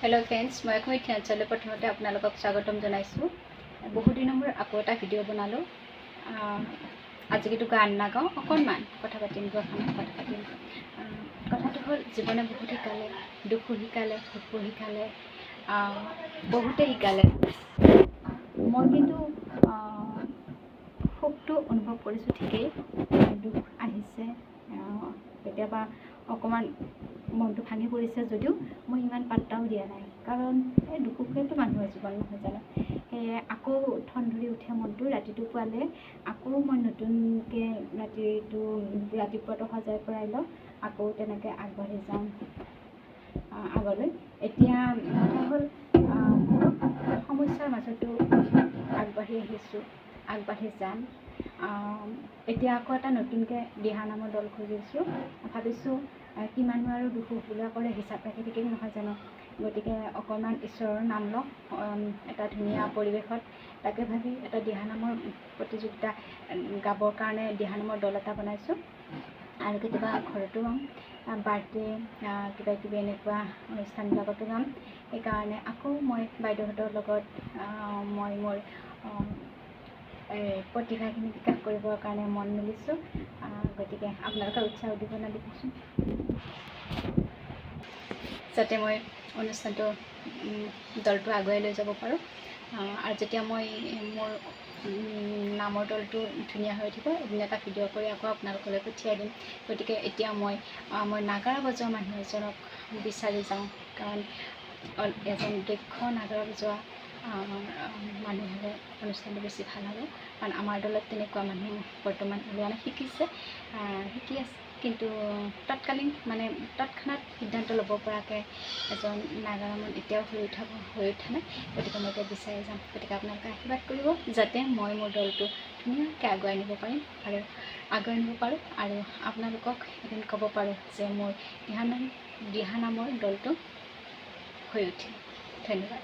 Hello friends मैं ध्यानचले प्रथमते आपनालोকক स्वागतम जनाइছোঁ। बहुत दिन मूर आको एटा भिडिओ बनालो। आज किन्तु गान नागाওঁ अकणमान कथा पातिम कथा पातिम। कथाটো हल जीवने बहुत शिकाले, दुखो शिकाले, सुखो शिकाले, बहुते शिकाले। मैं किन्तु सुखটো अनुभव কৰিছোঁ ঠিকেই, दुख আহিছে কেতিয়াবা অকমান মনটো ভাঙি পৰিছে যদিও মই ইমান পাত্তাও দিয়া নাই, কাৰণ এই দুখেতো মানুহৰ জীৱন নহয় জানো। সেয়ে আকৌ ঠন ধৰি উঠে মনটো ৰাতিটো পুৱালে, আকৌ মই নতুনকৈ ৰাতিপুৱাটো সজাই পৰাই লওঁ, আকৌ তেনেকৈ আগবাঢ়ি যাওঁ আগলৈ। এতিয়া কথা হ'ল সমস্যাৰ মাজতো আগবাঢ়ি আহিছোঁ, আগবাঢ়ি যাম। এতিয়া আকৌ এটা নতুনকৈ দিহানামৰ দল খুলিছোঁ। ভাবিছোঁ কিমানো আৰু দুখ বুলা কৰে হিচাপ ৰাখি থাকিম নহয় জানো। গতিকে অকণমান ঈশ্বৰৰ নাম লওঁ এটা ধুনীয়া পৰিৱেশত, তাকে ভাবি এটা দিহানামৰ প্ৰতিযোগিতা গাবৰ কাৰণে দিহানামৰ দল এটা বনাইছোঁ। আৰু কেতিয়াবা ঘৰতো গাম, বাৰ্থডে কিবা কিবি এনেকুৱা অনুষ্ঠানবিলাকতো গাম। সেইকাৰণে আকৌ মই বাইদেউহঁতৰ লগত মই মোৰ প্ৰতিভাখিনি বিকাশ কৰিবৰ কাৰণে মন মেলিছোঁ। গতিকে আপোনালোকে উৎসাহ উদ্দীপনা দিবচোন, যাতে মই অনুষ্ঠানটো দলটো আগুৱাই লৈ যাব পাৰোঁ। আৰু যেতিয়া মই মোৰ নামৰ দলটো ধুনীয়া হৈ উঠিব, এদিন এটা ভিডিঅ' কৰি আকৌ আপোনালোকলৈ পঠিয়াই দিম। গতিকে এতিয়া মই নাগাৰা বজোৱা মানুহ এজনক বিচাৰি যাওঁ, কাৰণ এজন দক্ষ নাগাৰা বজোৱা মানুহ হ'লে অনুষ্ঠানটো বেছি ভাল হ'ব। কাৰণ আমাৰ দলত তেনেকুৱা মানুহ বৰ্তমান ওলোৱা নাই, শিকি আছে, কিন্তু তৎক্ষণাত সিদ্ধান্ত ল'ব পৰাকৈ এজন নাগাৰা মানুহ এতিয়াও হৈ উঠা নাই। গতিকে মই এতিয়া বিচাৰি যাম। গতিকে আপোনালোকে আশীৰ্বাদ কৰিব, যাতে মই মোৰ দলটো ধুনীয়াকৈ আগুৱাই নিব পাৰিম আৰু আপোনালোকক এদিন ক'ব পাৰোঁ যে মোৰ দিহানামৰ দলটো হৈ উঠিল। ধন্যবাদ।